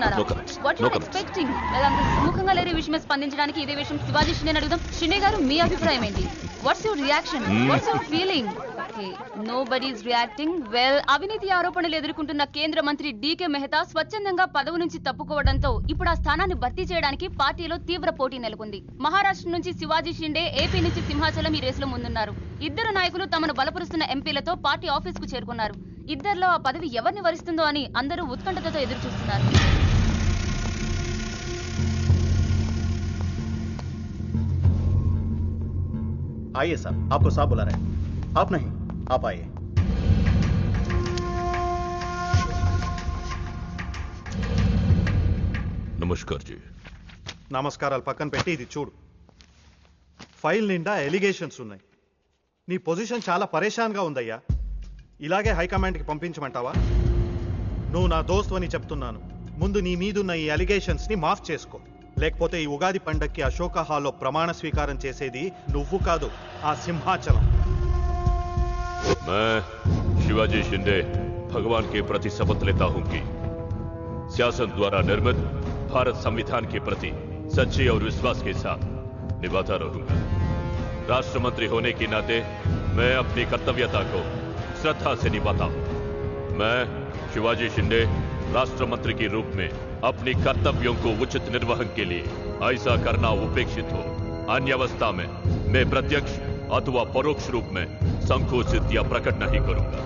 చేస్తున్నారా? What you expecting? అంత సుముఖంగా లేని విషయమే స్పందించడానికి ఇదే విషయం శివాజీ షిండే అడుగుదాం. షిండే గారు, మీ అభిప్రాయం ఏంటి? What's your reaction? What's your feeling? Nobody is reacting. Well, అవినీతి ఆరోపణలు ఎదుర్కొంటున్న కేంద్ర మంత్రి డీకే మెహతా స్వచ్ఛందంగా పదవి నుంచి తప్పుకోవడంతో ఇప్పుడు ఆ స్థానాన్ని భర్తీ చేయడానికి పార్టీలో తీవ్ర పోటీ నెలకొంది. మహారాష్ట్ర నుంచి శివాజీ షిండే, ఏపీ నుంచి సింహాచలం ఈ రేసులో ముందున్నారు. ఇద్దరు నాయకులు తమను బలపరుస్తున్న ఎంపీలతో పార్టీ ఆఫీస్ కు చేరుకున్నారు. ఇద్దరిలో ఆ పదవి ఎవరిని వరిస్తుందో అని అందరూ ఉత్కంఠతతో ఎదురు చూస్తున్నారు. आइए साहब, आपको साहब बुला रहे हैं. आप नहीं, आप आइए. నమస్కార్ జీ. నమస్కారాలు పక్కన పెట్టి ఇది చూడు. ఫైల్ నిండా ఎలిగేషన్స్ ఉన్నాయి. నీ పొజిషన్ చాలా పరేషాన్గా ఉందయ్యా. ఇలాగే హైకమాండ్కి పంపించమంటావా? నువ్వు నా దోస్తు అని చెప్తున్నాను. ముందు నీ మీదున్న ఈ అలిగేషన్స్ని మాఫ్ చేసుకో. లేకపోతే ఈ ఉగాది పండక్కి అశోక హాల్లో ప్రమాణ స్వీకారం చేసేది నువ్వు కాదు, ఆ సింహాచలం. मैं शिवाजी शिंदे भगवान के प्रति शपथ लेता हूं कि शासन द्वारा निर्मित भारत संविधान के प्रति सच्चे और विश्वास के साथ निभाता रहूंगा. राष्ट्र मंत्री होने के नाते मैं अपनी कर्तव्यता को श्रद्धा से निभाता हूं. मैं शिवाजी शिंदे राष्ट्र मंत्री के रूप में अपनी कर्तव्यों को उचित निर्वहन के लिए ऐसा करना उपेक्षित हो अन्य अवस्था में मैं प्रत्यक्ष अथवा परोक्ष रूप में संकोचित या प्रकट नहीं करूंगा.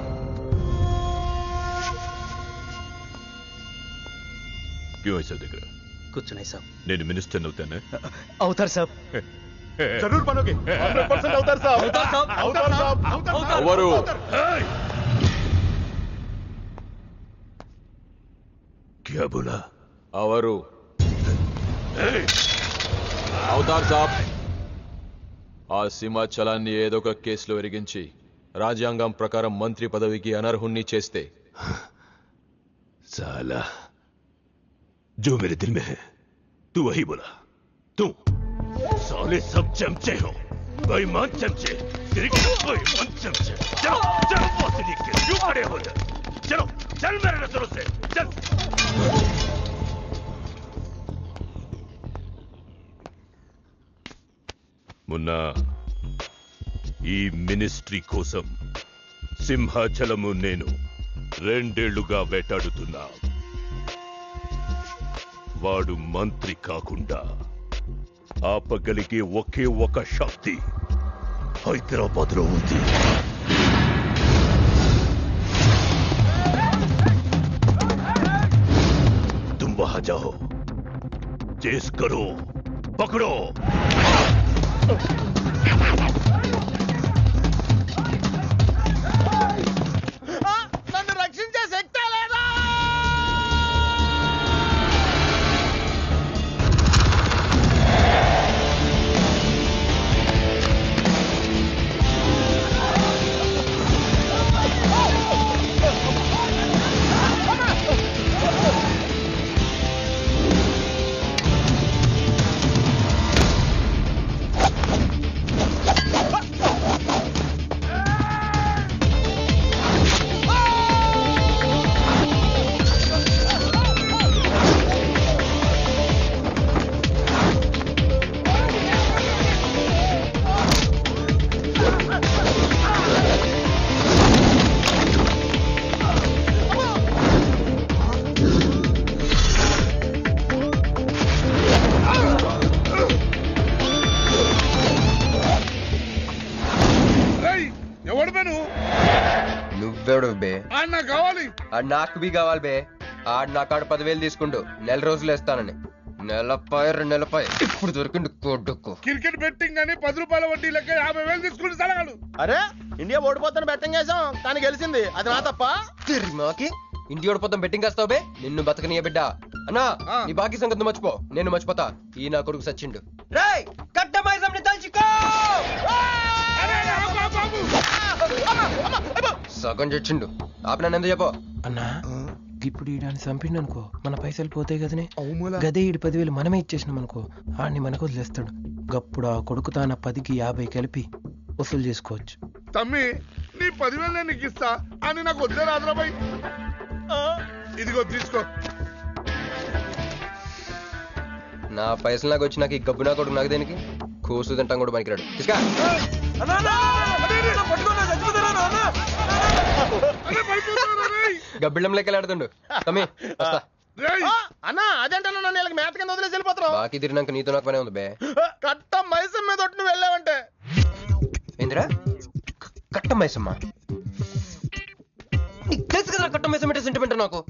क्यों ऐसा दिख रहा? कुछ नहीं साहब. నేను మినిస్టర్ అవుతానే? అవుతారు సాబ్. जरूर बनोगे. 100% అవుతారు సాబ్. అవుతారు సాబ్. ఎవరు? क्या बोला? అవరు అవుతారు సాబ్. ఆ సింహాచలాన్ని ఏదో ఒక కేసులో ఎరిగించి రాజ్యాంగం ప్రకారం మంత్రి పదవికి అనర్హుణ్ణి చేస్తే साला जो मेरे दिल में है तू वही बोला. तू साले सब चमचे हो, बेईमान चमचे, बेईमान चमचे. चलो चलो बॉस लिख के क्यों खड़े हो जाए? चलो चल मेरे नजरों से चल. मुन्ना, ఈ మినిస్ట్రీ కోసం సింహాచలము నేను 2 ఏళ్లుగా వేటాడుతున్నా. వాడు మంత్రి కాకుండా ఆపగలిగే ఒకే ఒక శక్తి హైదరాబాద్ లో ఉంది. तुम वहां जाओ, चेस करो, पकड़ो. నన్ను రక్షించే శక్తి లేదా? నువ్వెవడు బే? నాకు బి కావాలి బే. ఆడు నా కాడు 10,000 తీసుకుండు. 1 రోజులు వేస్తానని. 2 నెలపై ఇప్పుడు దొరికిండు కొడుకు. క్రికెట్ బెట్టింగ్ అని 10 రూపాయల వడ్డీ లెక్క 50,000 తీసుకుంటూ సలగాడు. అరే ఇండియా ఓడిపోతాను బెట్టింగ్ వేసాం, కానీ గెలిచింది. అది నా తప్ప? మాకి ఇంటి ఓడిపోతాం బెట్టింగ్ వేస్తావు బే? నిన్ను బతకనియ బిడ్డ. అన్నా నీ బాకీ సంగతి మర్చిపో, నేను మర్చిపోతా. ఈ నా కొడుకు సచ్చిండు. రేయ్ కట్టమైజంని తలుచుకో. సగం చచ్చిండు. ఆపిన ఎంత చెప్పో అన్నా. ఇప్పుడు ఈడాన్ని చంపిండు అనుకో, మన పైసలు పోతాయి కదనే. గదే ఈడు 10,000 మనమే ఇచ్చేసినాం అనుకో, ఆడిని మనకు వదిలేస్తాడు. గప్పుడు ఆ కొడుకు తాన 10కి 50 కలిపి వసూలు చేసుకోవచ్చు. తమ్మి నీ 10,000 నేను నీకు ఇస్తా అని నాకు వద్దే రాదురాబాయ్. ఇదిగో తీసుకో. నా పైసలు నాకు వచ్చి నాకు ఈ గబ్బు నా కొడుకు నాకు దేనికి కూసు తింటాం కూడా పనికిరాడు తీసుకా గబ్బిళ్ళం లెక్కలు ఆడుతుండు తమ్మి వస్తా అన్నా అదేంటన్నా నన్ను వీళ్ళకి మేత కింద వదిలేసి వెళ్ళిపోతారు. బాకీ తిరిగినాక నీతో నాకు పనే ఉంది బే. కట్ట మైసం మీద ఒట్టు నువ్వు వెళ్ళావంటే ఏందిరా కట్ట మైసమ్మ నీకు తెలుసు కదా కట్ట మైసం అంటే సెంటిమెంట్ నాకు.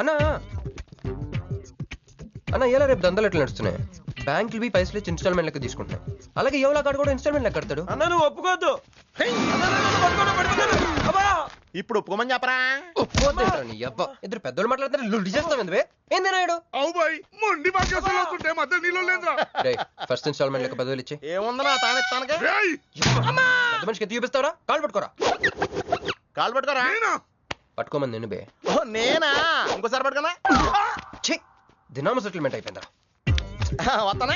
అన్నా అన్న ఎలా రేపు దందలు ఎట్లా నడుస్తున్నాయి? బ్యాంకులు బి పైసలు ఇచ్చి ఇన్స్టాల్మెంట్ లెక్క తీసుకుంటాయి. అలాగే ఎవలా కాడు కూడా ఇన్స్టాల్మెంట్ లెక్క కడతాడు. అన్న నువ్వు ఒప్పుకోవద్దు. ఇప్పుడు ఒప్పుకోమని చెప్పరా? ఒప్పుకోద్దేంట్రా నీ అబ్బా ఇద్దరు పెద్దోళ్ళు మాట్లాడుతారు లుడి చేస్తావు ఎందువే? ఏంది నాయుడు అవు బాయ్ మొండి బాకేసాలు వస్తుంటే మధ్య నీళ్ళు లేదురా. ఫస్ట్ ఇన్స్టాల్మెంట్ లెక్క 10,000 ఇచ్చి ఏముందనా తానెత్తానగా పెద్ద మనిషికి ఎత్తి చూపిస్తావరా? కాళ్ళు పట్టుకోరా. కాలు పట్టుకోరా. పట్టుకోమని నేను బే. ఓ నేనా? ఇంకోసారి పట్టుకోనా? ఛీ దినామ సెటిల్మెంట్ అయిపోయిందా? వస్తానే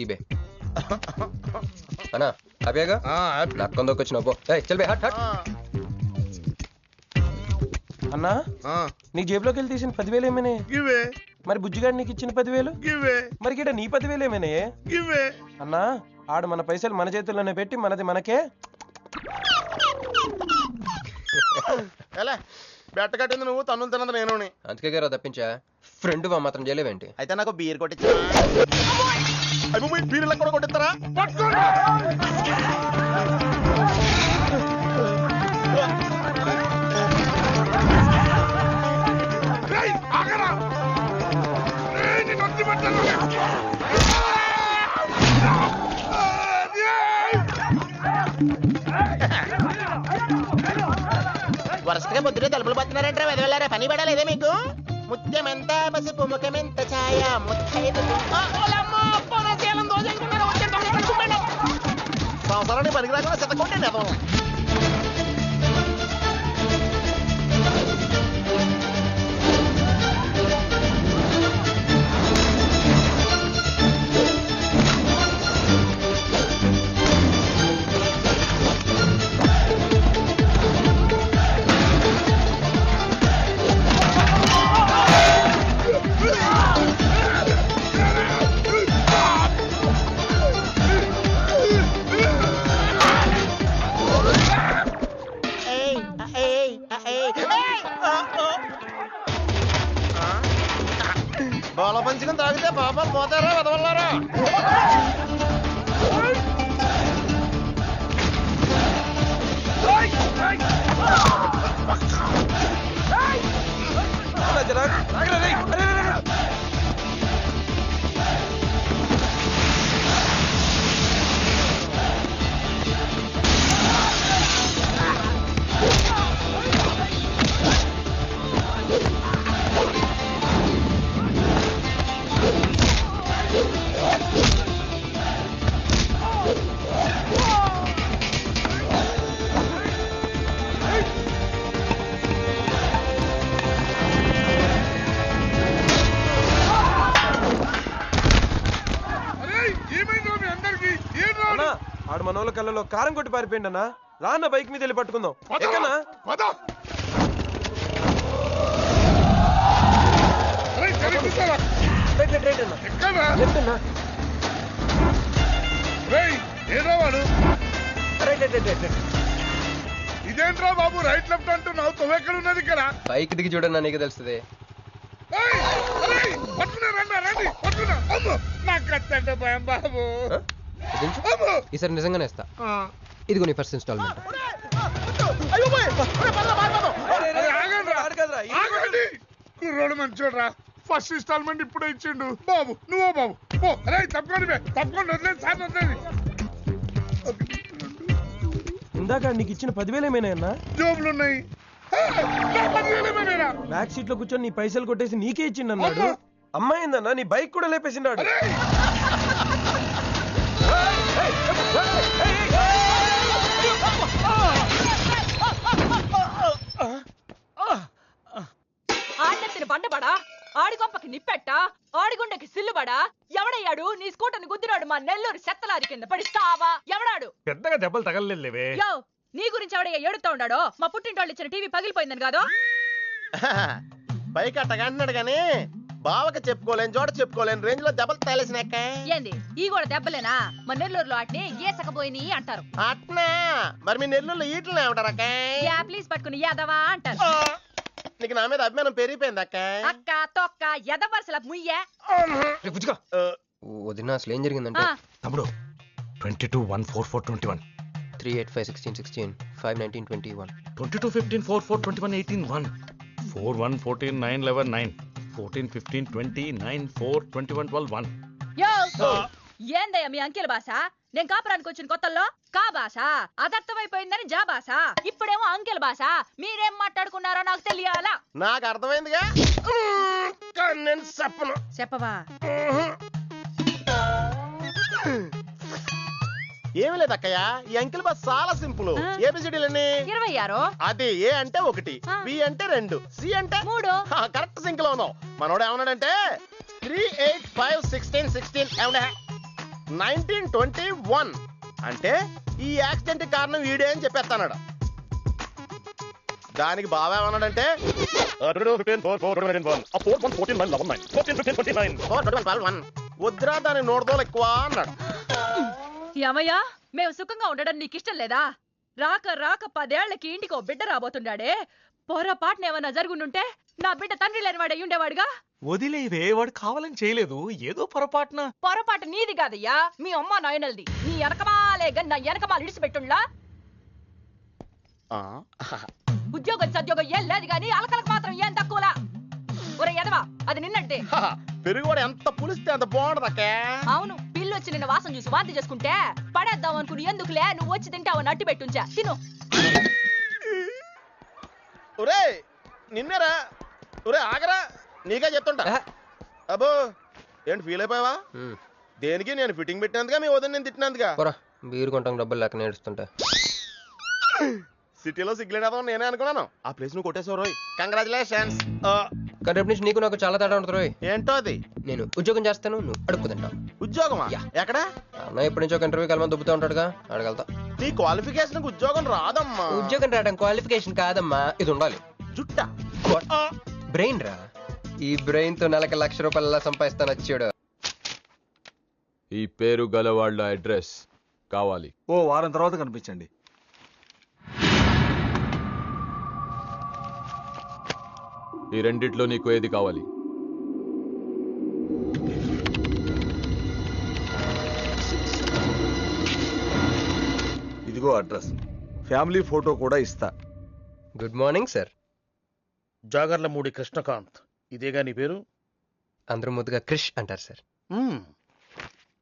ఈ బే అన్నా హ్యాపీగా నాకు కొందొక్క వచ్చిన పో. చల్ బే హట్ హట్. అన్నా నీ జేబులోకి వెళ్ళి తీసిన 10,000 ఏమైనా? గివే మరి బుజ్జిగాడు నీకు ఇచ్చిన 10,000? గివే మరి గిట నీ 10,000 ఏమైనా? గివే అన్నా ఆడు మన పైసలు మన చేతుల్లోనే పెట్టి మనది మనకే. ఎలా బెట్ట కట్టింది నువ్వు, తన్నులు తిన్నది నేను. అందుకే గారా తప్పించా ఫ్రెండ్ వా మాత్రం చేయలేవేంటి? అయితే నాకు బీర్ కొట్టించా. బీర్లకు కూడా కొట్టిస్తారా? వరుసగా పొద్దునే తలుపులు పడుతున్నారంటే వెదవెళ్ళారా? పని పడలేదే మీకు? ముత్యమెంత పసుపు ముఖమెంత ఛాయ సంవత్సరానికి పనికి రాకుండా చెత్తకొట్టండి అదో. బాల పంచకం తాగితే పాపాలు పోతారా వెదవల్లారా? ఆడు మన వాళ్ళ కళ్ళలో కారం కొట్టి పారిపోయింది అన్న. రాన్న బైక్ మీద వెళ్ళి పట్టుకుందాం. ఎక్కనా ఏదో వాడు ఇదేంట్రా బాబు రైట్ లెఫ్ట్ అంటున్నావు? తొవ్వెక్కడ ఉన్నది ఇక్కడ? బైక్ దిగి చూడన్నా నీకు తెలుస్తుంది. బాబు ఈసారి నిజంగానే ఇస్తా. ఇదిగో నీ ఫస్ట్ ఇన్స్టాల్మెంట్. కుర్రోడు మంచోడ్రా. ఫస్ట్ ఇన్స్టాల్మెంట్ ఇప్పుడే ఇచ్చిండు బాబు. నువ్వు బాబు అరే తప్పకుండా తప్పకుండా వదిలేదు సార్ వదిలేదు. ఇందాక నీకు ఇచ్చిన 10,000 ఏమైనా అన్నా? జోబులు ఉన్నాయి. బ్యాక్ సీట్ లో కూర్చొని నీ పైసలు కొట్టేసి నీకే ఇచ్చిండు అన్నాడు. అమ్మాయిందన్నా నీ బైక్ కూడా లేపేసిండాడు. ఆడెత్తిన బండబడా, ఆడి గొప్పకి నిప్పెట్టా, ఆడిగుండకి సిల్లుబడా. ఎవడయ్యాడు నీ స్కూటర్ని గుద్దినాడు? మా నెల్లూరు చెత్తలారి కింద పడిస్తావా? ఎవడాడు? పెద్దగా దెబ్బలు తగలలేవే. యో నీ గురించి ఎవడయ్యా ఏడుతా ఉన్నాడో? మా పుట్టింటోళ్ళు ఇచ్చిన టీవీ పగిలిపోయిందని కాదు? పైకి అట్టగా అంటున్నాడు కానీ బావకి చెప్పుకోలేని చోట చెప్పుకోలేని రేంజ్ లో దెబ్బలు తేలేసినాక. ఏంది ఈ కూడా దెబ్బలేనా? మన నెల్లూరులో వాటిని గీసకపోయినాయి అంటారు. అట్నా? మరి మీ నెల్లూరులో ఈటలు ఏమంటారక్క? ప్లీజ్ పట్టుకుని ఎదవా అంటారు. నీకు నా మీద అభిమానం పెరిగిపోయింది అక్క. అక్క తొక్క ఎదవరసల ముయ్య. వదిన అసలు ఏం జరిగిందంటే తమ్ముడు 22-1-4-4-21 3-8-5-16-16 5-19-21 22-15-4-4-21-18-1 4-1-14-9-11-9 14-15-20-9-4-21-12-1 యో ఏందయ్యా మీ అంకెల భాష? నేను కాపురానికి వచ్చిన కొత్తల్లో కా భాష అదర్థమైపోయిందని జా భాష. ఇప్పుడేమో అంకెల భాష. మీరేం మాట్లాడుకున్నారో నాకు తెలియాలా? నాకు అర్థమైందిగా. నేను చెప్పను. చెప్పవా? ఏమి లేదు అక్కయ్య, ఈ అంకిల్ బస్ చాలా సింపుల్. ఏబిసిడీలన్నీ 26. అది ఏ అంటే 1, బి అంటే 2, సి అంటే 3. కరెక్ట్ సింక్ లో ఉన్నావు. మనోడు ఏమన్నాడంటే 3-8-5-16-16 ఏమన్నా 19-21 అంటే ఈ యాక్సిడెంట్ కారణం వీడే అని చెప్పేస్తాడు. దానికి బాబా ఏమన్నాడంటే 14-15-14-11-9 వద్దురా దాని 100 దోలు ఎక్కువ అన్నాడు. ఏమయ్యా మేము సుఖంగా ఉండడం నీకు ఇష్టం లేదా? రాక రాక 10 ఏళ్లకి ఇంటికి ఓ బిడ్డ రాబోతున్నాడే. పొరపాటున ఏమన్నా జరుగుండుంటే నా బిడ్డ తండ్రి లేని వాడు అయ్యుండేవాడుగా. వదిలేవే, వాడు కావాలని చేయలేదు, ఏదో పొరపాటున. పొరపాటు నీది కాదయ్యా, మీ అమ్మ నాయనల్ది. నీ వెనకమాలే నా వెనకమాలు ఇడిచిపెట్టుండ్లా. ఉద్యోగం సద్యోగం ఏం లేదు గాని అలకలకు మాత్రం ఏం తక్కువలా. ఒరే ఎదవా, అది నిన్నంటే పెరుగు కూడా ఎంత పులిస్తే అంత బాగుంటది అక్క. అవును, పిల్లు వచ్చి నిన్న వాసన చూసి వాంతి చేసుకుంటే పడేద్దాం అనుకుని ఎందుకులే నువ్వు వచ్చి తింటావు నట్టు పెట్టుంచా. తిను. ఒరే నిన్నేరా. ఒరే ఆగరా, నీకే చెప్తుంటా. అబ్బో ఏంటి ఫీల్ అయిపోయావా? దేనికి? నేను ఫిట్టింగ్ పెట్టినందుగా, మీ వదిన నేను తిట్టినందుగా. బీరు కొంటాం డబ్బులు లేక నేడుస్తుంటా. సిటీలో సిగ్గులేదా నేనే అనుకున్నాను. ఆ ప్లేస్ నువ్వు కొట్టేసావు రోయ్. కంగ్రాచులేషన్స్. కానీ రేపు నుంచి నీకు నాకు చాలా తేడా ఉంటుంది రోయ్. ఏంటో అది? నేను ఉద్యోగం చేస్తాను, నువ్వు అడుక్కు తింటావు. ఉద్యోగమా? ఎక్కడ? అన్న ఎప్పటి నుంచో ఒక ఇంటర్వ్యూకి వెళ్ళమని దుబ్బుతూ ఉంటాడుగా, అడగలుగుతా. నీ క్వాలిఫికేషన్ ఉద్యోగం రాదమ్మా. ఉద్యోగం రావడం క్వాలిఫికేషన్ కాదమ్మా, ఇది ఉండాలి. జుట్టా? బ్రెయిన్ రా. ఈ బ్రెయిన్ తో నెలకి ₹1,00,000 సంపాదిస్తాను వచ్చాడు. ఈ పేరు గల వాళ్ళ అడ్రస్ కావాలి. ఓ వారం తర్వాత కనిపించండి. ఈ రెండిట్లో నీకు ఏది కావాలి? ఇదిగో అడ్రస్, ఫ్యామిలీ ఫోటో కూడా ఇస్తా. Good morning sir. Jagarlamudi Krishnakanth, ఇదేగా నీ పేరు? అందరూ ముద్దుగా క్రిష్ అంటారు సార్.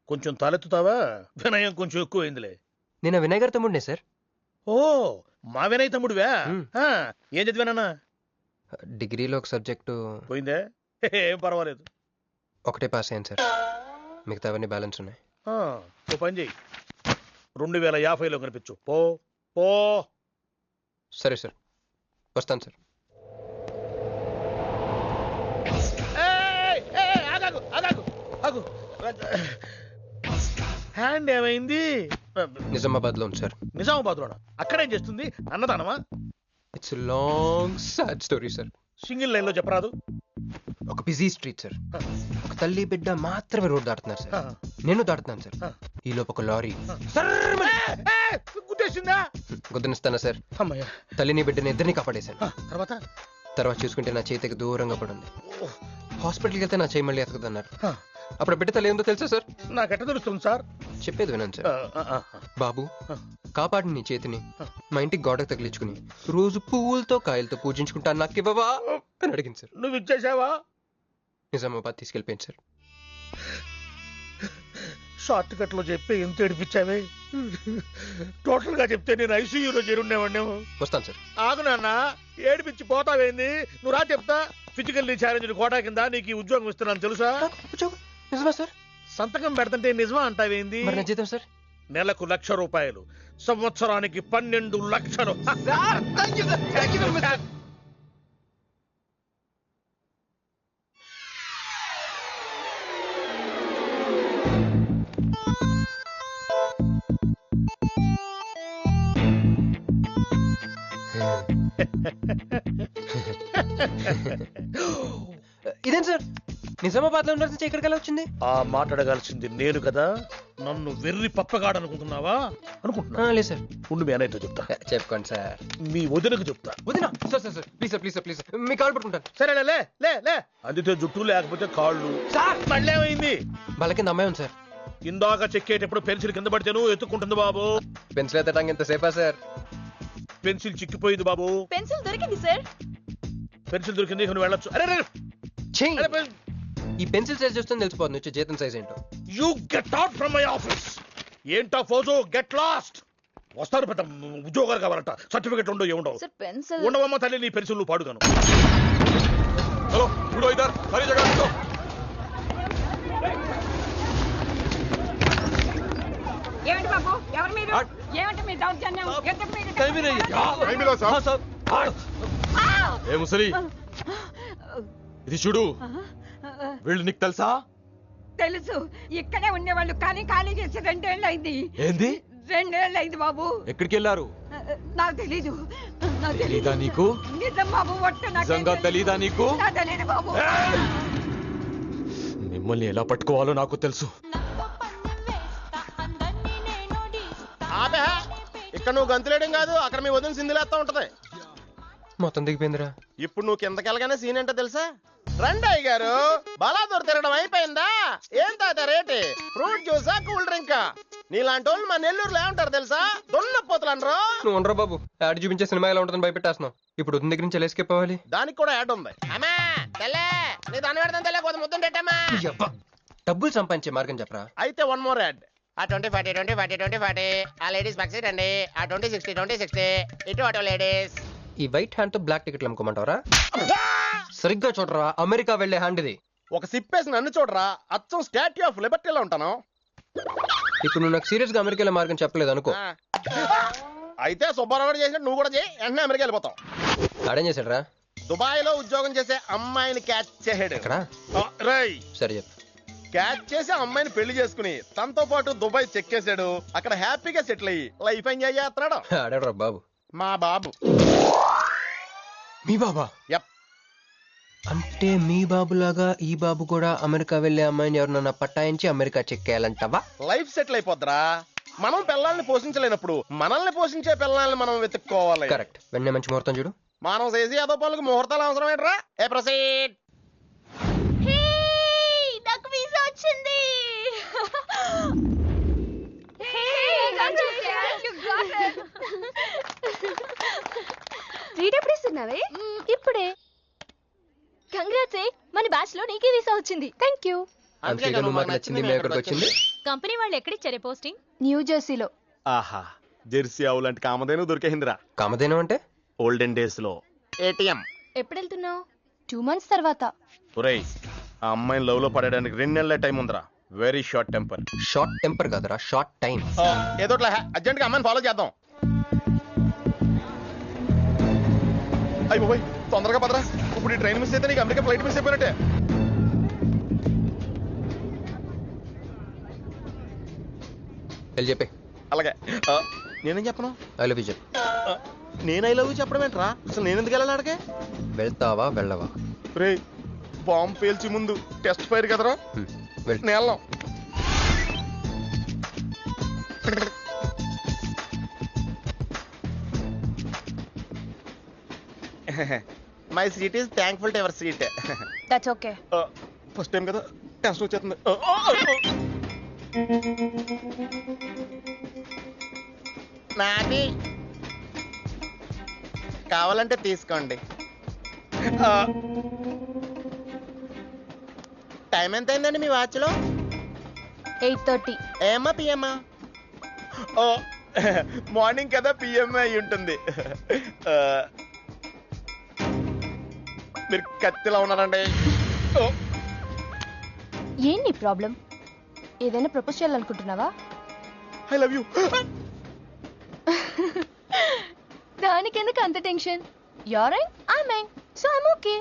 కొంచెం తలెత్తుతావా? వినయం కొంచెం ఎక్కువైందిలే. నేను వినయ్ గారి తమ్ముడినే సార్. ఓ మా వినయ్ తమ్ముడివా? ఏం చదివానా? డిగ్రీలో ఒక సబ్జెక్టు పోయిందే. ఏం పర్వాలేదు, ఒకటే పాస్ అయ్యాను సార్. మిగతావన్నీ బ్యాలెన్స్ ఉన్నాయి. ఓ పని చెయ్యి, 2050లో కనిపించు. పో పో. సరే సార్, వస్తాను సార్. హ్యాండ్ ఏమైంది? నిజామాబాద్ లో ఉంది సార్. నిజామాబాద్ లోనా? అక్కడేం చేస్తుంది? అన్నదానమా? It's long sad story sir. Single line లో చెప్పరాదు? ఒక బిజీ స్ట్రీట్ సార్. ఒక తల్లి బిడ్డ మాత్రమే రోడ్ దాటుతున్నారు సార్. నేను దాటుతున్నాను సార్. ఈ లోపు ఒక లారీ గుద్దేసిందా? గుద్దనిస్తానా సార్? తల్లిని బిడ్డని ఇద్దరిని కాపాడేశాను. తర్వాత చూసుకుంటే నా చేతికి దూరంగా పడింది. హాస్పిటల్కి వెళ్తే నా చేయి మళ్ళీ ఎతకదన్నారు. అప్పుడు బిడ్డ తల్లి ఏందో తెలుసా సార్? నాకెట్ట తెలుస్తుంది సార్? చెప్పేది వినండి సార్. బాబు కాపాడి నీ చేతిని మా ఇంటికి గోడకు తగిలించుకుని రోజు పువ్వులతో కాయలతో పూజించుకుంటాను, నాకు ఇవ్వవా అని అడిగింది సార్. నువ్వు ఇచ్చేసావా? నిజామాబాద్ తీసుకెళ్ళిపోయింది సార్. షార్ట్ కట్ లో చెప్పి ఎంత ఏడిపించావే. టోటల్ గా చెప్తే నేను ఐసీయూలో చేరుండేవాడిని. వస్తాను సార్. ఆగు నాన్న, ఏడిపించి పోతావేంది? నువ్వు రా చెప్తా. ఫిజికల్లీ ఛాలెంజ్ కోటా కింద నీకు ఉద్యోగం ఇస్తున్నాను తెలుసా? నిజమా సార్? సంతకం పెడతంటే నిజమా అంటావేంది? మరి నా జీతం సార్? నెలకు ₹1,00,000, సంవత్సరానికి 12 లక్షలు. ఇదేం సార్? నిజామాబాద్ లో ఉండాల్సి ఇక్కడికి ఎలా వచ్చింది? ఆ మాట్లాడగాల్సింది నేను కదా, నన్ను వెర్రి పప్పగాడనుకుంటున్నావా? అనుకుంటున్నా లేదు సార్. ఉండు మీ అన్నయ్యతో చెప్తా. చెప్పుకోండి సార్. మీ వదినకు చెప్తా. వదినా sir sir sir please sir please sir please me call పట్టుకుంటాను. సరే లే లే లే అందితే జుట్టు లేకపోతే కాళ్ళు. సార్ మళ్ళీ ఏమైంది? వాళ్ళ కింద అమ్మాయి ఉంది సార్. ఇందాక చెక్కేటప్పుడు పెన్సిల్ కింద పడితేను ఎత్తుకుంటుంది బాబు. పెన్సిల్ ఎత్తడానికి ఎంతసేపా సార్? పెన్సిల్ చిక్కిపోయింది బాబు. పెన్సిల్ దొరికింది సార్. పెన్సిల్ దొరికింది, నువ్వు వెళ్ళొచ్చు. అరే ఈ పెన్సిల్ సైజ్ చూస్తుంది తెలిసిపోతుంది వచ్చే జీతం సైజ్ ఏంటో. You get out from my office. ఏంటా ఫోజో, గెట్ లాస్ట్. వస్తారు పెద్ద ఉద్యోగాలు కావాలంట, సర్టిఫికెట్ ఉండవు ఏముండవు. సార్ పెన్సిల్ ఉండవమ్మ తల్లి, నీ పెన్సిల్ నువ్వు పాడుగాను. హలో చూడో ఇద్దరు సరి జగ. ఏమిటి బాబు, ఎవరు మీరు? ఏమిటి మీ దౌర్జన్యం? ఏ ముసలి, ఇది చూడు. వీళ్ళు నీకు తెలుసా? తెలుసు, ఇక్కడే ఉండేవాళ్ళు కానీ ఖాళీ చేసి 2 ఏళ్ళు అయింది. ఏంది? 2 ఏళ్ళు అయింది బాబు. ఎక్కడికి వెళ్ళారు? నాకు తెలీదు. తెలీదా నీకు? నిజం బాబు, ఒట్టు నిజంగా తెలీదా నీకు? తెలీదు బాబు. మిమ్మల్ని ఎలా పట్టుకోవాలో నాకు తెలుసు. ఆపే, ఇక్కడ నువ్వు గంతులేయడం కాదు, అక్కడ మీ వదిన సింధులేస్తా ఉంటది. మొత్తం దిగిపోయిందిరా. ఇప్పుడు నువ్వు కిందకెళ్ళగానే సీన్ ఏంటో తెలుసా? రండయ్య గారు, బలాదూర్ తిరగడం అయిపోయిందా? ఏం తాత రేటు? ఫ్రూట్ జ్యూసా, కూల్ డ్రింకా? నీలాంటి వాళ్ళు మా నెల్లూరులో ఏమంటారు తెలుసా? దొన్నపోతులు అనరు. నువ్వు ఉండరా బాబు, యాడ్ చూపించే సినిమా ఎలా ఉంటుందని భయపెట్టేస్తున్నావు. ఇప్పుడు వదిన దగ్గర నుంచి ఎలా ఎస్కేప్ అవ్వాలి? దానికి కూడా యాడ్ ఉంది. అమ్మా తెల్లే, నీ దాన్ని పెడతాను తెల్లే, కొంత ముద్దుంటేటమ్మా. డబ్బులు సంపాదించే మార్గం చెప్పరా. అయితే 1 more యాడ్. ఆ 20-40 20-40 20-40 ఆ లేడీస్ పక్షి అండి. ఆ 20-60 20-60 ఇటు అటు లేడీస్. ఈ వైట్ హ్యాండ్ తో బ్లాక్ టికెట్లు అమ్ముకోమంటావరా? సరిగ్గా చూడరా, అమెరికా వెళ్లే హ్యాండ్ ఇది. ఒక సిప్పేసి నన్ను చూడరా, అచ్చం స్టాట్యూ ఆఫ్ లిబర్టీలో ఉంటాను. ఇప్పుడు నువ్వు నాకు సీరియస్ గా అమెరికా మార్గం చెప్పలేదు అనుకో. అయితే సుబ్బారావు చేసినట్టు నువ్వు కూడా చేయి, వెంటనే అమెరికా వెళ్ళిపోతాం. ఆడేం చేశాడు? దుబాయ్ లో ఉద్యోగం చేసే అమ్మాయిని క్యాచ్ చేసాడు. సరే చెప్పు. క్యాచ్ చేసి అమ్మాయిని పెళ్లి చేసుకుని తనతో పాటు దుబాయ్ చెక్కేశాడు. అక్కడ హ్యాపీగా సెటిల్ అయ్యి లైఫ్ ఎంజాయ్ చేస్తున్నాడు. ఆడాడు బాబు. మా బాబు. మీ బాబా? యప్. అంటే మీ బాబులాగా ఈ బాబు కూడా అమెరికా వెళ్లే అమ్మాయిని ఎవరినన్నా పట్టాయించి అమెరికా చెక్కేయాలంటావా? లైఫ్ సెటిల్ అయిపోద్దిరా. మనం పిల్లల్ని పోషించలేనప్పుడు మనల్ని పోషించే పిల్లల్ని మనం వెతుక్కోవాలి. కరెక్ట్. వెంటనే మంచి ముహూర్తం చూడు. మనం చేసి అదో పనులకు ముహూర్తాలు అవసరం ఏంట్రా? ఏ ప్రొసీడ్. నాకు వీసా వచ్చింది. ఎప్పుడు ఇస్తున్నావే? ఇప్పుడే. కంగ్రాట్స్, మన బ్యాచ్ లో నీకే వీసా వచ్చింది. Thank you. నచ్చింది మీ ఎక్కడికి వచ్చింది? కంపెనీ వాళ్ళు ఎక్కడిచ్చారే పోస్టింగ్? న్యూ జెర్సీలో. ఆహా, జెర్సీ ఆవు లాంటి కామధేను దొరికేసిందిరా. కామధేను అంటే? ఓల్డెన్ డేస్ లో ఏటీఎం. ఎప్పుడు వెళ్తున్నావు? 2 months తర్వాత. ఒరేయ్, ఆ అమ్మాయిని లవ్ లో పడడానికి 2 నెలల టైం ఉందిరా. Very short temper. Short temper కాదురా, షార్ట్ టైం. ఏదో అర్జెంట్ గా అమ్మాయిని ఫాలో చేద్దాం. అయ్యి బాయ్, తొందరగా పదరా. ఇప్పుడు ఈ ట్రైన్ మిస్ అయితే నీకు అమెరికా ఫ్లైట్ మిస్ అయిపోయినట్టే. వెళ్ళి చెప్పే. అలాగే. నేనేం చెప్పను? ఐ లవ్ యూ చెప్పు. నేను ఐ లవ్ యూ చెప్పడం ఏంట్రా? అసలు నేను ఎందుకు వెళ్ళాలి అడిగే? వెళ్తావా వెళ్ళవా? రే, బాంబు పేల్చి ముందు టెస్ట్ ఫైర్ కదరా. నేను వెళ్ళాం. My seat is thankful to ever seat. That's okay. First time కదా, టెస్ట్ వచ్చేస్తుంది. నాది కావాలంటే తీసుకోండి. టైం ఎంత అయిందండి మీ వాచ్లో? 8:30. ఏమా పిఎమ్మా? ఓ, మార్నింగ్ కదా, పిఎంఏ అయి ఉంటుంది. మీరు కత్తిలా ఉన్నారండి. ఏంటి ప్రాబ్లం? ఏదైనా ప్రపోజ్ చేయాలనుకుంటున్నావా? I love you. దానికి ఎందుకు అంత tension? You're young, I young, so I'm okay.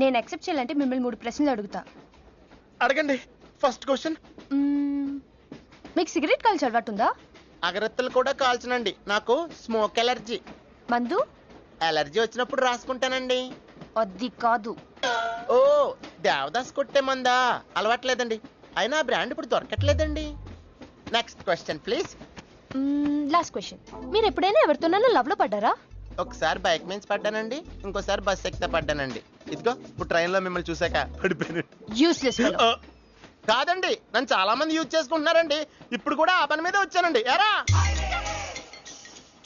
నేను యాక్సెప్ట్ చేయాలంటే మిమ్మల్ని 3 ప్రశ్నలు అడుగుతా. అడగండి. ఫస్ట్ క్వశ్చన్, మీకు సిగరెట్ కాల్చి అలవాటు ఉందా? అగరత్తులు కూడా కాల్చనండి, నాకు స్మోక్ ఎలర్జీ. మందు? అలర్జీ వచ్చినప్పుడు రాసుకుంటానండి. అది కాదు. ఓ దేవదాస్ కొట్టే మందా అలవాట్లేదండి. అయినా బ్రాండ్ ఇప్పుడు దొరకట్లేదండి. Next question please. Last question. మీరు ఎప్పుడైనా ఎవరితోనైనా లవ్ లో పడ్డారా? ఒకసారి బైక్ మీద పడ్డానండి, ఇంకోసారి బస్ ఎక్కితే పడ్డానండి. ఇదిగో ఇప్పుడు ట్రైన్ లో మిమ్మల్ని చూసాక పడిపోయాను. యూస్లెస్. కాదండి, నన్ను చాలా మంది యూజ్ చేసుకుంటున్నారండి. ఇప్పుడు కూడా ఆ పని మీద వచ్చానండి. ఎరా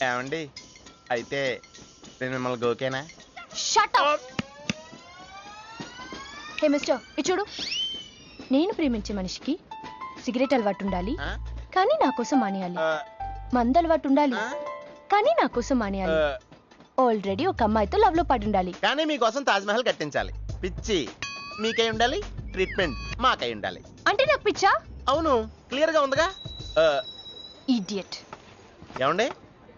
ఏమండి, అయితే నేను మిమ్మల్ని గోకేనా? Shut up. హే మిస్టర్, ఇది చూడు. నేను ప్రేమించే మనిషికి సిగరెట్ అలవాటు ఉండాలి, కానీ నా కోసం మానేయాలి. మందు అలవాటు ఉండాలి, కానీ నా కోసం మానేయాలి. ఆల్రెడీ ఒక అమ్మాయితో లవ్ లో పడి ఉండాలి, కానీ మీకోసం తాజ్ మహల్ కట్టించాలి. పిచ్చి మీకై ఉండాలి, ట్రీట్మెంట్ మాకై ఉండాలి. అంటే నాకు పిచ్చా? అవును, క్లియర్ గా ఉందిగా. ఇడియట్. ఏమండి,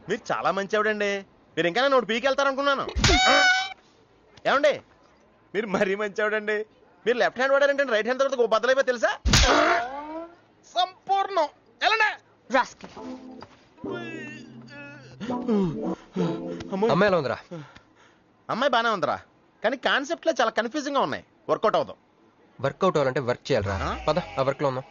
మీరు చాలా మంచివాడండి. మీరు ఇంకా నన్ను పీకెళ్తారనుకున్నాను. ఏమండి, మీరు మరీ మంచివాడండి. మీరు లెఫ్ట్ హ్యాండ్ వాడారంటే రైట్ హ్యాండ్ తర్వాత బద్దలైపోయి తెలుసా? సంపూర్ణం. ఎలానే అమ్మాయి ఎలా ఉందిరా? అమ్మాయి బానే ఉందిరా, కానీ కాన్సెప్ట్ లో చాలా కన్ఫ్యూజింగ్ గా ఉన్నాయి. వర్కౌట్ అవుతాం. వర్కౌట్ అవ్వాలంటే వర్క్ చేయాలరా. పద ఆ వర్క్ లో ఉన్నాం.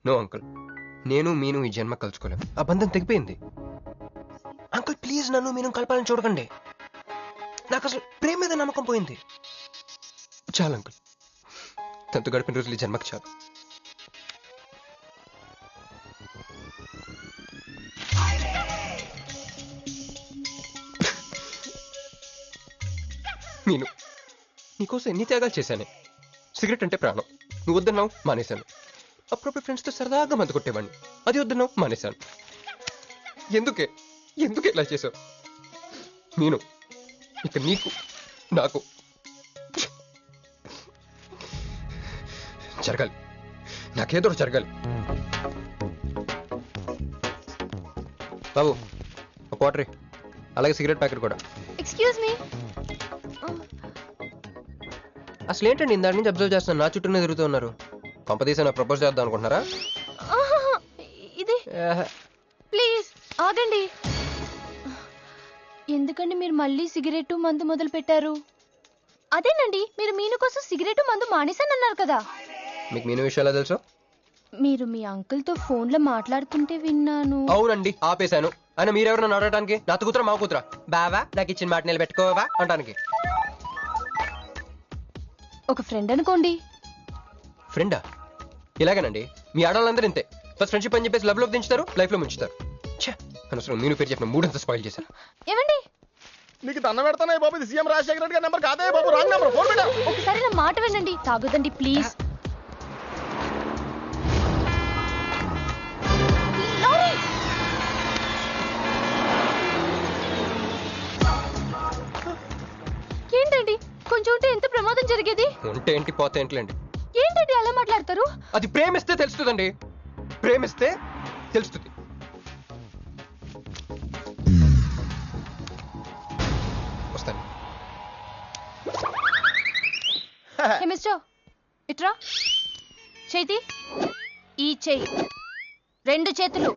నో అంకుల్, నేను మీను ఈ జన్మ కలుసుకోలేం. ఆ బంధం తెగిపోయింది. అంకుల్ ప్లీజ్ నన్ను మీను కలపాలని చూడకండి. నాకు అసలు ప్రేమ మీద నమ్మకం పోయింది. చాలు అంకుల్, తనతో గడిపిన రోజులు ఈ జన్మకి చాలు. నేను నీకోసం ఎన్ని త్యాగాలు చేశానే. సిగరెట్ అంటే ప్రాణం, నువ్వు వద్దన్నావు మానేశాను. అప్పుడప్పుడు ఫ్రెండ్స్తో సరదాగా మందు కొట్టేవాడిని, అది వద్దన్నావు మానేశాను. ఎందుకే ఎందుకు ఇలా చేసావు? నేను ఇక నీకు నాకు జరగాలి, నాకేదో జరగాలి. బాబు ఒక వాటర్, అలాగే సిగరెట్ ప్యాకెట్ కూడా. Excuse me. అసలు ఏంటండి ఇందాక నుంచి అబ్జర్వ్ చేస్తున్నాను, నా చుట్టూనే తిరుగుతూ ఉన్నారు. కొంపదీసా నా ప్రపోజ్ చేద్దాం అనుకుంటున్నారా? ఇది ప్లీజ్ ఆగండి. ఎందుకండి మీరు మళ్ళీ సిగరెట్ మందు మొదలు పెట్టారు? అదేనండి, మీరు మీను కోసం సిగరెట్ మందు మానేశానన్నారు కదా. మీకు మీను విషయాలు తెలుసు? మీరు మీ అంకుల్ తో ఫోన్ లో మాట్లాడుతుంటే విన్నాను. అవునండి, ఆపేశాను. అయినా మీరెవరు నన్ను అడగడానికి? నా కూతురా మా కూతురా? బావా నాకు ఇచ్చిన మాట నిలబెట్టుకోవా అంటానికి. ఒక ఫ్రెండ్ అనుకోండి. ఫ్రెండా? ఇలాగేనండి, మీ ఆడవాళ్ళందరూ ఇంతే. ఫస్ట్ ఫ్రెండ్షిప్ అని చెప్పేసి లవ్ లోకి దించుతారు, లైఫ్ లో ముంచుతారు. అనవసరం మీను పేరు చెప్పిన మూడంతా స్పాయిల్ చేశారు. ఏమండి, నీకు దండ పెడతానే బాబు, ఇది సీఎం రాజశేఖర రెడ్డి గారి నెంబర్ కాదే బాబు, రాంగ్ నెంబర్. ఫోన్ పెట్టా. ఒకసారి నా మాట వినండి. తాగొద్దండి ప్లీజ్. ఏంటండి, కొంచెం ఉంటే ఎంత ప్రమాదం జరిగేది. ఉంటే ఏంటి, పోతే ఏంటిలేండి. ఏంటండి అలా మాట్లాడతారు? అది ప్రేమిస్తే తెలుస్తుందండి, ప్రేమిస్తే తెలుస్తుంది. వస్తాను. హే మిస్టర్, ఇట్రా. చేతి ఈ చెయ్యి, రెండు చేతులు.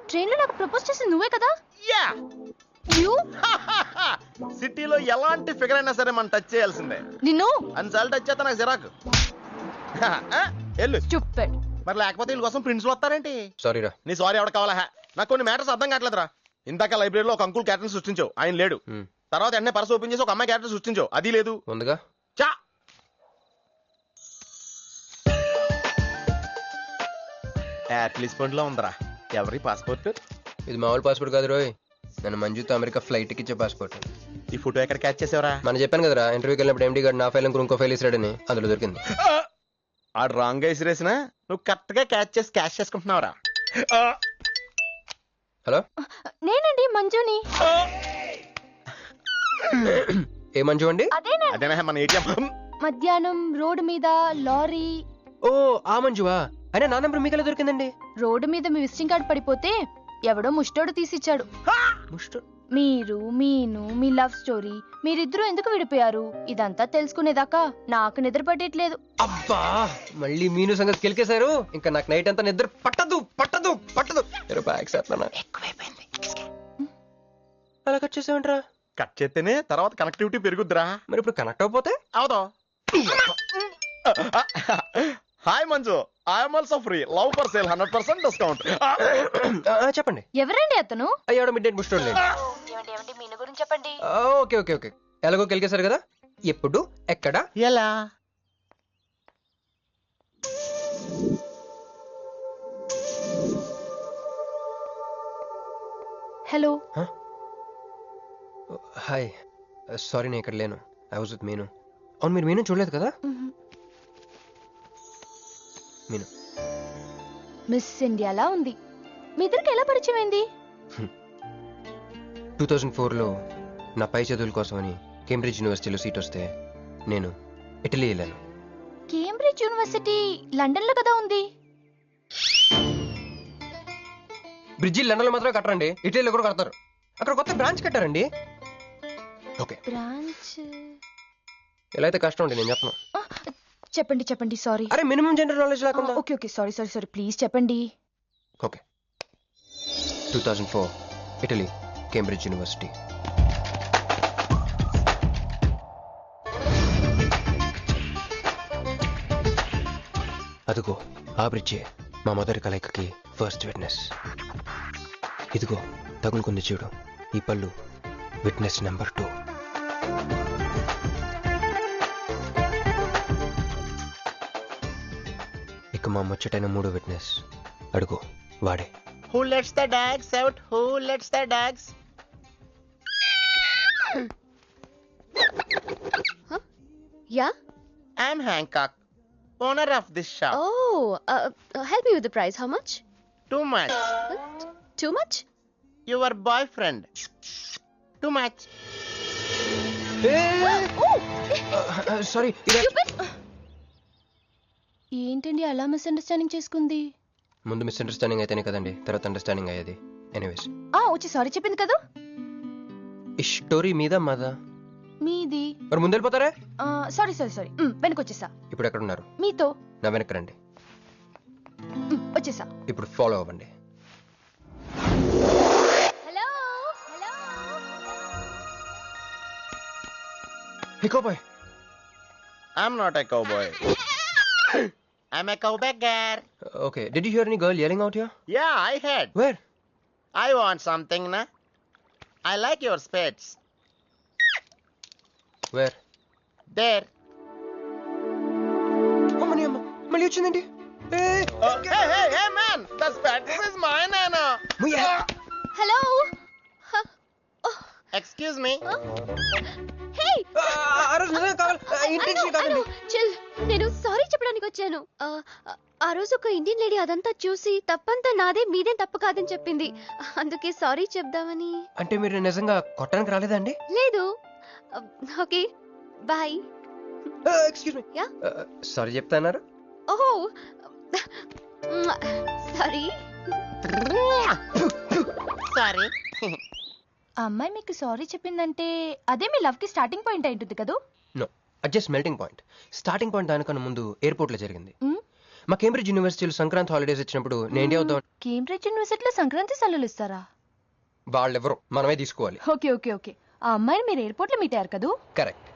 ట్రైన్లో నాకు ప్రపోజ్ చేసింది నువ్వే కదా? యా. సిటీలో ఎలాంటి ఫిగర్ అయినా సరే మనం టచ్ చేయాల్సిందే. నిన్ను అన్నిసార్లు టచ్ చేస్తా నాకు చిరాకు. వెళ్ళు. స్టూపిడ్. మరి లేకపోతే వీళ్ళ కోసం ప్రిన్స్ లో వస్తారేంటి? సారీ రా. నీ సారీ ఎవడ కావాలా? నాకు కొన్ని మ్యాటర్స్ అర్థం కావట్లేదురా. ఇందాక లైబ్రరీలో ఒక అంకుల్ క్యారెక్టర్ సృష్టించావు, ఆయన లేడు. తర్వాత ఎన్నే పర్స్ ఓపెన్ చేసి ఒక అమ్మాయి క్యారెక్టర్ సృష్టించావు, అది లేదు. ఉందిగా. చా యాట్లీస్ ఫండ్ లో ఉందరా. ఎవరి పాస్పోర్ట్? ఇది మామూలు పాస్పోర్ట్ కాదు రోయ్, నన్ను మంజుతో అమెరికా ఫ్లైట్ కి ఇచ్చే పాస్పోర్ట్. ఈ ఫోటో ఎక్కడ క్యాచ్ చేసావరా? మనం చెప్పాను కదరా, ఇంటర్వ్యూకి వెళ్ళినప్పుడు ఎండి గారు నా ఫైల్ ఇంకో ఫైల్ ఇస్తాడని, అందులో దొరికింది. ఆడు రాంగ్ గా ఇసిరేసినా నువ్వు కరెక్ట్ గా క్యాచ్ చేసి క్యాష్ చేసుకుంటున్నావురా. హలో, నేనండి మంజుని. ఏ మంజు అండి? అదేనా మన ఏటీఎం. మధ్యాహ్నం రోడ్డు మీద లారీ. ఓ ఆ మంజువా? అయినా నా నెంబర్ మీకు ఎలా దొరికిందండి? రోడ్డు మీద మీ విజిటింగ్ కార్డు పడిపోతే ఎవడో ముష్టోడు తీసిచ్చాడు. మీరు మీను మీ లవ్ స్టోరీ మీరిద్దరూ ఎందుకు విడిపోయారు ఇదంతా తెలుసుకునేదాకా నాకు నిద్ర పట్టట్లేదు. అబ్బా మళ్ళీ మీను సంగతి కెలికేశారు. ఇంకా నాకు నైట్ అంతా నిద్ర పట్టదు పట్టదు పట్టదు. బ్యాగ్స్ ఎక్కువైపోయింది. అలా కట్ చేసామంటరా? కట్ చేస్తేనే తర్వాత కనెక్టివిటీ పెరుగుద్దిరా. మరి ఇప్పుడు కనెక్ట్ అయిపోతే అవుదా? Hi Manju, I'm also free. Love for sale 100% discount. చెప్పండి. ఎవరండి అతను? అయ్యాడు మిడ్ నైట్ బుక్ స్టోర్ లేండి. మీను గురించి చెప్పండి. Okay okay okay. ఎలాగో కెలికేశారు కదా, ఎప్పుడు ఎక్కడ ఎలా? హలో. హాయ్, సారీ నేను ఇక్కడ లేను. ఐ వాజ్ విత్ మీను. అవును మీరు మీను చూడలేదు కదా? మీను మిస్ ఇండియాలా ఉంది. మీ ఇద్దరికి ఎలా పరిచయం అయింది? 2004లో నా పై చదువుల కోసమని కేంబ్రిడ్జ్ యూనివర్సిటీలో సీట్ వస్తే నేను ఇటలీ వెళ్ళాను. కేంబ్రిడ్జ్ యూనివర్సిటీ లండన్ లో కదా ఉంది. బ్రిడ్జి లండన్ లో మాత్రమే కట్టరండి, ఇటలీలో కూడా కడతారు. అక్కడ కొత్త బ్రాంచ్ కట్టారండి. ఓకే బ్రాంచ్ ఎలా అయితే కష్టం అండి, నేను చెప్పను. చెప్పండి చెప్పండి. సారీ. అరే మినిమం జనరల్ నాలెడ్జ్ లేకుండా. Okay okay sorry sorry sorry please చెప్పండి. Okay 2004 Italy Cambridge university. అదిగో ఆ బ్రిడ్జే మా మొదటి కలయికకి ఫస్ట్ విట్నెస్. ఇదిగో తగులుకుంది చూడు ఈ పళ్ళు, విట్నెస్ నెంబర్ 2. ఇక మా ముచ్చటైన 3 విట్నెస్ అడుగు వాడే. Who lets the dogs out? Who lets the dogs? Yeah? I'm Hancock, owner of this shop. Oh, help me with the price. How much? Too much. Too much? Your boyfriend. Too much. Sorry. ఏంటండి అలా misunderstanding చేసుకుంది? ముందు misunderstanding అయితేనే కదండి తర్వాత understanding అయ్యేది. Anyways వచ్చి sorry చెప్పింది కదా. ఈ స్టోరీ మీద మాదా? మీది. మరి ముందు వెళ్ళిపోతారా? సారీ సారీ సారీ వెనకొచ్చేసా. ఇప్పుడు ఎక్కడ ఉన్నారు? మీతో. నా వెనక్కి రండి. వచ్చేసా. ఇప్పుడు ఫాలో అవ్వండి. Hello hello. Hey cowboy. I'm not a cowboy. I'm a cowbagger. Okay, did you hear any girl yelling out here? Yeah, I heard. Where? I want something, na? I like your spades. Where? There. అమ్మని అమ్మ మళ్ళీ వచ్చిందండి. Hey, man! The spades is mine, Anna. Hello. Excuse me. Hey! ఆ రోజు నిజంగా కావాలి, intention కాదండి. Chill. నేను సారీ చెప్పడానికి వచ్చాను. ఆ రోజు ఒక ఇండియన్ లేడీ అదంతా చూసి తప్పంతా నాదే మీదేం తప్పు కాదని చెప్పింది. అందుకే సారీ చెప్దామని. అంటే మీరు నిజంగా కొట్టడానికి రాలేదండి? లేదు. Okay bye. Excuse me. Yeah. Sorry చెప్తాన్నారు. ఓహో సారీ. Sorry. ఆ అమ్మాయి మీకు సారీ చెప్పిందంటే అదే మీ లవ్ కి స్టార్టింగ్ పాయింట్ అయి ఉంటుంది కదా? నో, అది just melting point. Starting point దానికన్నా ముందు ఎయిర్పోర్ట్ లో జరిగింది. మా కేంబ్రిడ్జ్ యూనివర్సిటీలో సంక్రాంతి హాలిడేస్ వచ్చినప్పుడు నేను ఇండియా వద్దాం. కేంబ్రిడ్జ్ యూనివర్సిటీలో సంక్రాంతి సెలవులు ఇస్తారా? వాళ్ళెవరో మనమే తీసుకోవాలి. Okay okay okay. ఆ అమ్మాయిని మీరు ఎయిర్పోర్ట్ లో మీట్ అయ్యారు కదా? కరెక్ట్.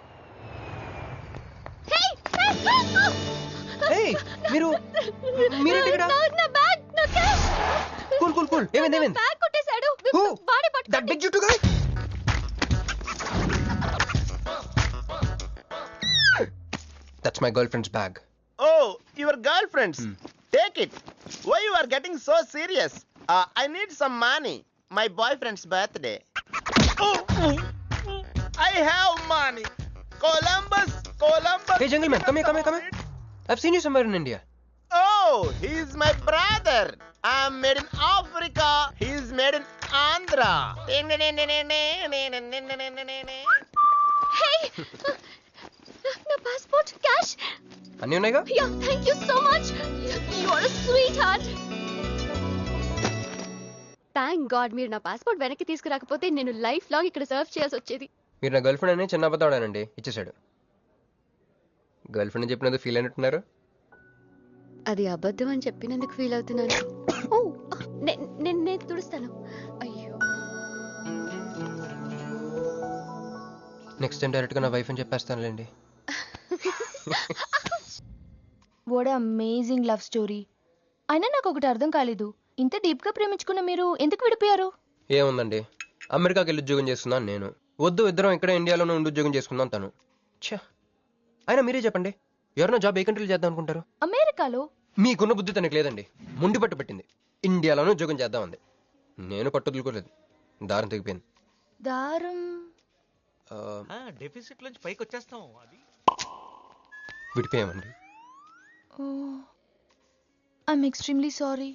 మీరు మీరేంటి ఇక్కడ? నా బ్యాగ్, నా క్యాష్. Cool cool cool. ఏమైంది ఏమైంది? బ్యాగ్ కొట్టేశాడు. వాడే పట్టుకోండి. దట్ బిగ్ జుట్టు guy. That's my girlfriend's bag. Oh, your girlfriend's. Take it. Why you are getting so serious? I need some money. My boyfriend's birthday. Oh, I have money. Columbus. Hey, jungle man, come here. I've seen you somewhere in India. Oh, he's my brother. I'm made in Africa. He's made in Andhra. Hey! నా passport, cash అన్నీ ఉన్నాయిగా? Ya, thank you so much. You are a sweet heart. Thank God మీరు నా passport వెనక్కి తీసుకురాకపోతే నేను life long ఇక్కడ serve చేయాల్సి వచ్చేది. మీరు నా గర్ల్ ఫ్రెండ్ అని చిన్న అబద్ధం ఆడానండి, ఇచ్చేసాడు. గర్ల్ ఫ్రెండ్ చెప్పినందుకు ఫీల్ అయినట్టున్నారు. అది అబద్ధం అని చెప్పినందుకు ఫీల్ అవుతున్నాను. ఓ నేను తుడుస్తాను. అయ్యో, నెక్స్ట్ టైం డైరెక్ట్గా నా వైఫ్ అని చెప్పేస్తానులేండి. What amazing love story. అయినా నాకు ఒకటి అర్థం కాలేదు, ఇంత డీప్గా ప్రేమించుకున్న మీరు ఎందుకు విడిపోయారు? ఏముందండి, అమెరికాకి వెళ్ళి ఉద్యోగం చేస్తున్నాను నేను. వద్దు, ఇద్దరం ఇక్కడ ఇండియాలోనే ఉండి ఉద్యోగం చేసుకుందాం తను. ఛా, అయినా మీరే చెప్పండి, ఎవరైనా జాబ్ ఏ కంట్రీలో చేద్దాం అనుకుంటారు? అమెరికాలో. మీకున్న బుద్ధి తనకి లేదండి, ముండి పట్టు పెట్టింది. ఇండియాలోనే ఉద్యోగం చేద్దామంది. నేను పట్టుదలుకోలేదు, దారం తెగిపోయింది. దారం డెఫిసిట్ నుంచి పైకి వచ్చేస్తాం. అది విడిపోయామండి. I'm extremely sorry.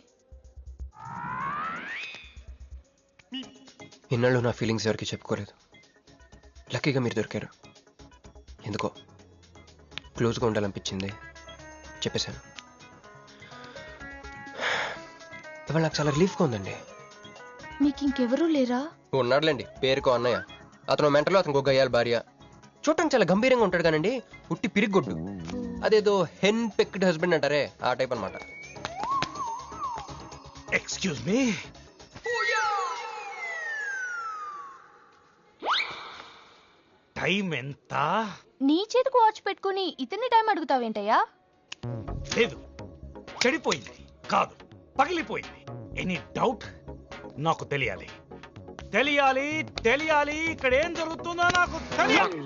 ఇన్నాళ్ళు నా ఫీలింగ్స్ ఎవరికి చెప్పుకోలేదు. లక్కీగా మీరు దొరికారు. ఎందుకో క్లోజ్గా ఉండాలనిపించింది, చెప్పేశాను. ఇవాళ నాకు చాలా రిలీఫ్గా ఉందండి. మీకు ఇంకెవరూ లేరా? ఉన్నాడులేండి, పేరుకో అన్నయ్య. అతను మెంటలో, అతనికి గయ్యాల భార్య. చూడటానికి చాలా గంభీరంగా ఉంటాడు కానండి, ఉట్టి పిరిగొడ్డు. అదేదో హెన్ పెక్డ్ హస్బెండ్ అంటారే, ఆ టైప్ అనమాట. ఎక్స్క్యూజ్ మీ, టైం ఎంత? నీ చేతికి వాచ్ పెట్టుకుని ఇతన్ని టైం అడుగుతావేంటయ్యా? లేదు, చెడిపోయింది కాదు, పగిలిపోయింది. Any doubt? నాకు తెలియాలి, తెలియాలి, తెలియాలి. ఇక్కడ ఏం జరుగుతుందో నాకు తెలియాలి.